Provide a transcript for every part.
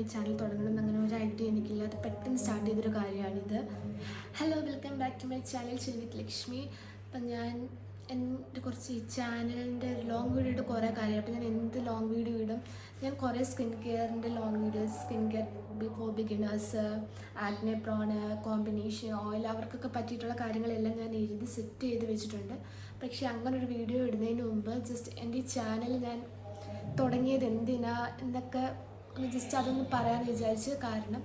ഈ ചാനൽ തുടങ്ങണം അങ്ങനെ ഒരു ഐഡിയ എനിക്കില്ല. അത് പെട്ടെന്ന് സ്റ്റാർട്ട് ചെയ്തൊരു കാര്യമാണിത്. Hello, welcome back to my channel chill with Lakshmi. അപ്പം ഞാൻ എൻ്റെ കുറച്ച് ഈ ചാനലിൻ്റെ ലോങ് വീഡിയോ ഇട്ട് കുറേ കാര്യമാണ്. അപ്പം ഞാൻ എന്ത് ലോങ് വീഡിയോ ഇടും, ഞാൻ കുറേ സ്കിൻ കെയറിൻ്റെ long videos, skin care for beginners, acne prone, combination oil, അവർക്കൊക്കെ പറ്റിയിട്ടുള്ള കാര്യങ്ങളെല്ലാം ഞാൻ എഴുതി സെറ്റ് ചെയ്ത് വെച്ചിട്ടുണ്ട്. പക്ഷേ അങ്ങനെ ഒരു വീഡിയോ ഇടുന്നതിന് മുമ്പ് ജസ്റ്റ് എൻ്റെ ഈ ചാനൽ ഞാൻ തുടങ്ങിയത് എന്തിനാ എന്നൊക്കെ ഒന്ന് ജസ്റ്റ് അതൊന്ന് പറയാമെന്ന് വിചാരിച്ച്. കാരണം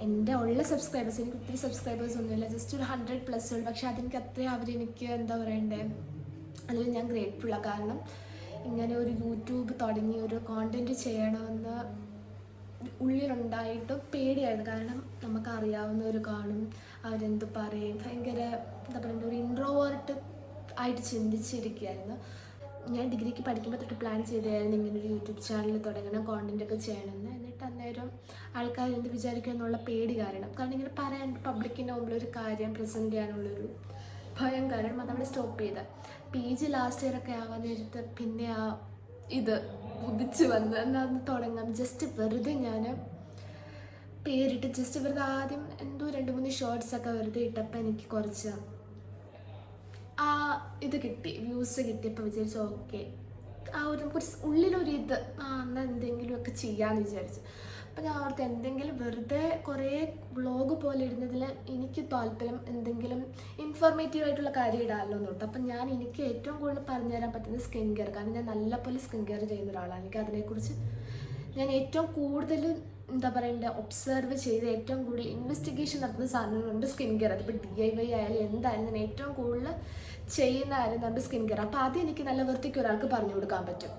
എൻ്റെ ഉള്ള സബ്സ്ക്രൈബേഴ്സ്, എനിക്ക് ഒത്തിരി സബ്സ്ക്രൈബേഴ്സ് ഒന്നുമില്ല, ജസ്റ്റ് ഒരു 100+ ഉള്ളു. പക്ഷേ അതെനിക്ക് അത്രയും അവരെനിക്ക് എന്താ പറയണ്ടേ, അതിൽ ഞാൻ ഗ്രേറ്റ്ഫുള്ളാണ്. കാരണം ഇങ്ങനെ ഒരു യൂട്യൂബ് തുടങ്ങി ഒരു കോണ്ടൻറ്റ് ചെയ്യണമെന്ന് ഉള്ളിലുണ്ടായിട്ടും പേടിയായിരുന്നു. കാരണം നമുക്കറിയാവുന്നവർ കാണും, അവരെന്ത് പറയും, ഭയങ്കര എന്താ പറയുക, ഒരു ഇൻട്രോവേർട്ട് ആയിട്ട് ചിന്തിച്ചിരിക്കുകയായിരുന്നു. ഞാൻ ഡിഗ്രിക്ക് പഠിക്കുമ്പോൾ തൊട്ട് പ്ലാൻ ചെയ്തായിരുന്നു ഇങ്ങനൊരു യൂട്യൂബ് ചാനൽ തുടങ്ങണം, കോണ്ടൻറ്റൊക്കെ ചെയ്യണമെന്ന്. എന്നിട്ട് അന്നേരം ആൾക്കാർ എന്ത് വിചാരിക്കും എന്നുള്ള പേടി കാരണം ഇങ്ങനെ പറയാൻ പബ്ലിക്കിൻ്റെ മുമ്പിൽ ഒരു കാര്യം പ്രസൻറ്റ് ചെയ്യാനുള്ളൊരു ഭയം കാരണം അതവിടെ സ്റ്റോപ്പ് ചെയ്ത്. PG ലാസ്റ്റ് ഇയറൊക്കെ ആവാൻ നേരത്ത് പിന്നെ ഇത് ഉദിച്ച് വന്ന് എന്നാൽ തുടങ്ങാം. ജസ്റ്റ് വെറുതെ ഞാൻ പേരിട്ട് ജസ്റ്റ് വെറുതെ ആദ്യം എന്തോ 2-3 ഷോർട്സൊക്കെ വെറുതെ ഇട്ടപ്പോൾ എനിക്ക് കുറച്ച് ഇത് കിട്ടി, വ്യൂസ് കിട്ടിയപ്പോൾ വിചാരിച്ചു ഓക്കെ, ഒരു നമുക്കൊരു ഉള്ളിലൊരു ഇത് എന്നാൽ എന്തെങ്കിലുമൊക്കെ ചെയ്യാമെന്ന് വിചാരിച്ചു. അപ്പം ഞാൻ ഓർത്ത് എന്തെങ്കിലും വെറുതെ കുറേ വ്ളോഗ് പോലെ ഇടുന്നതിൽ എനിക്ക് താല്പര്യം എന്തെങ്കിലും ഇൻഫോർമേറ്റീവ് ആയിട്ടുള്ള കാര്യം ഇടാമല്ലോ എന്ന് ഓർത്തു. അപ്പം എനിക്ക് ഏറ്റവും കൂടുതൽ പറഞ്ഞു തരാൻ പറ്റുന്നത് സ്കിൻ കെയർ. കാരണം ഞാൻ നല്ലപോലെ സ്കിൻ കെയർ ചെയ്യുന്ന ഒരാളാണ്. എനിക്ക് അതിനെക്കുറിച്ച് ഞാൻ ഏറ്റവും കൂടുതൽ എന്താ പറയണ്ടേ, ഒബ്സർവ് ചെയ്ത് ഏറ്റവും കൂടുതൽ ഇൻവെസ്റ്റിഗേഷൻ നടത്തുന്ന സാധനങ്ങളുണ്ട് സ്കിൻ കെയർ. അതിപ്പോൾ DIY ആയാലും എന്തായാലും ഞാൻ ഏറ്റവും കൂടുതൽ ചെയ്യുന്ന കാര്യം നമ്മുടെ സ്കിൻ കെയർ. അപ്പോൾ അതെനിക്ക് നല്ല വൃത്തിക്ക് ഒരാൾക്ക് പറഞ്ഞു കൊടുക്കാൻ പറ്റും.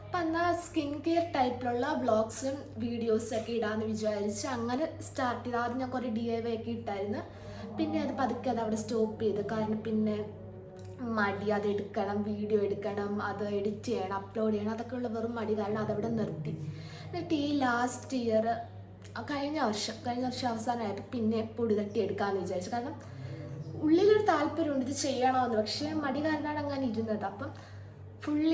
അപ്പം എന്നാൽ സ്കിൻ കെയർ ടൈപ്പിലുള്ള വ്ളോഗ്സും വീഡിയോസൊക്കെ ഇടാമെന്ന് വിചാരിച്ച് അങ്ങനെ സ്റ്റാർട്ട് ചെയ്ത്. ആദ്യം ഞാൻ കുറേ DIY ഒക്കെ ഇട്ടായിരുന്നു. പിന്നെ അത് പതുക്കെ അത് അവിടെ സ്റ്റോപ്പ് ചെയ്ത്. കാരണം പിന്നെ മടി, അത് എടുക്കണം, വീഡിയോ എടുക്കണം, അത് എഡിറ്റ് ചെയ്യണം, അപ്ലോഡ് ചെയ്യണം, അതൊക്കെ ഉള്ള വെറും മടി കാരണം അതവിടെ നിർത്തി. എന്നിട്ട് ഈ ലാസ്റ്റ് ഇയർ കഴിഞ്ഞ വർഷം അവസാനമായപ്പോൾ പിന്നെ പൊടി തട്ടി എടുക്കാമെന്ന് വിചാരിച്ചു. കാരണം ഉള്ളിലൊരു താല്പര്യമുണ്ട് ഇത് ചെയ്യണമെന്ന്, പക്ഷേ മടി കാരണമാണ് അങ്ങനെ ഇരുന്നത്. അപ്പം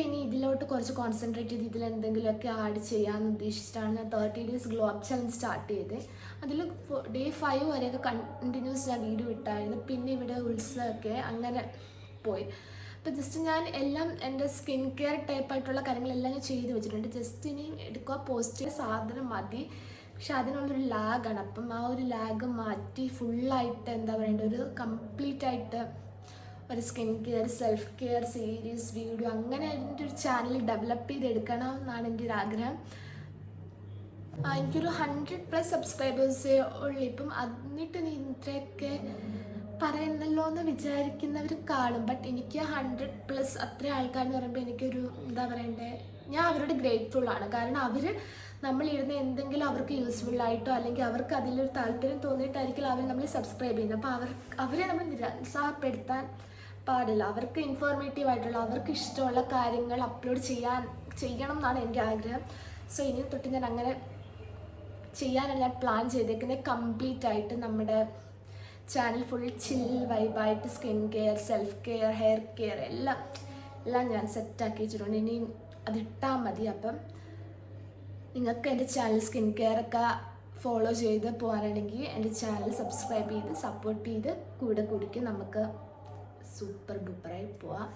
ഇനി ഇതിലോട്ട് കുറച്ച് കോൺസെൻട്രേറ്റ് ചെയ്ത് ഇതിലെന്തെങ്കിലുമൊക്കെ ആഡ് ചെയ്യാമെന്ന് ഉദ്ദേശിച്ചിട്ടാണ് ഞാൻ 30 days glow up challenge start ചെയ്തത്. അതിൽ Day 5 വരെയൊക്കെ കണ്ടിന്യൂസ് ഞാൻ വീഡിയോ ഇട്ടായിരുന്നു. പിന്നെ ഇവിടെ ഉത്സവമൊക്കെ അങ്ങനെ പോയി. അപ്പോൾ ജസ്റ്റ് ഞാൻ എല്ലാം എൻ്റെ സ്കിൻ കെയർ ടൈപ്പായിട്ടുള്ള കാര്യങ്ങളെല്ലാം ഞാൻ ചെയ്ത് വെച്ചിട്ടുണ്ട്. ജസ്റ്റ് ഇനി എടുക്കുക, പോസ്റ്റ് ചെയ്യുക, സാധനം മതി. പക്ഷെ അതിനുള്ളൊരു ലാഗാണ്. അപ്പം ആ ഒരു ലാഗ് മാറ്റി ഫുള്ളായിട്ട് എന്താ പറയേണ്ടത്, ഒരു കംപ്ലീറ്റ് ആയിട്ട് ഒരു skin care self care series video അങ്ങനെ എൻ്റെ ഒരു ചാനൽ ഡെവലപ്പ് ചെയ്തെടുക്കണം എന്നാണ് എൻ്റെ ഒരു ആഗ്രഹം. എനിക്കൊരു 100+ സബ്സ്ക്രൈബേഴ്സേ ഉള്ളൂ ഇപ്പം. എന്നിട്ട് നീ ഇത്രയൊക്കെ പറയുന്നല്ലോ എന്ന് വിചാരിക്കുന്നവർ കാണും. ബട്ട് എനിക്ക് 100+ അത്ര ആൾക്കാരെന്ന് പറയുമ്പോൾ എനിക്കൊരു എന്താ പറയണ്ടേ, ഞാൻ അവരോട് ഗ്രേറ്റ്ഫുള്ളാണ്. കാരണം അവർ നമ്മളിടുന്ന എന്തെങ്കിലും അവർക്ക് യൂസ്ഫുള്ളായിട്ടോ അല്ലെങ്കിൽ അവർക്ക് അതിലൊരു താല്പര്യം തോന്നിയിട്ടായിരിക്കും അവർ നമ്മൾ സബ്സ്ക്രൈബ് ചെയ്യുന്നത്. അപ്പോൾ അവരെ നമ്മൾ നിരുത്സാഹപ്പെടുത്താൻ പാടില്ല. അവർക്ക് ഇൻഫോർമേറ്റീവ് ആയിട്ടുള്ള അവർക്ക് ഇഷ്ടമുള്ള കാര്യങ്ങൾ അപ്ലോഡ് ചെയ്യണം എന്നാണ് എൻ്റെ ആഗ്രഹം. സോ ഇനി തൊട്ട് ഞാൻ അങ്ങനെ ചെയ്യാനാണ് ഞാൻ പ്ലാൻ ചെയ്തേക്കുന്നത്. കംപ്ലീറ്റ് ആയിട്ട് നമ്മുടെ ചാനൽ ഫുൾ ചിൽ വൈബായിട്ട് skin care, self care, hair care എല്ലാം ഞാൻ സെറ്റാക്കി വെച്ചിട്ടുണ്ട്. ഇനി അതിട്ടാൽ മതി. അപ്പം നിങ്ങൾക്ക് എൻ്റെ ചാനൽ സ്കിൻ കെയർ ഒക്കെ ഫോളോ ചെയ്ത് പോകാനാണെങ്കിൽ എൻ്റെ ചാനൽ സബ്സ്ക്രൈബ് ചെയ്ത് സപ്പോർട്ട് ചെയ്ത് കൂടെ കുടിക്കും, നമുക്ക് സൂപ്പർ ഡൂപ്പറായി പോവാം.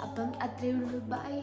അപ്പം അത്രയേ ഉള്ളൂ. ബൈ.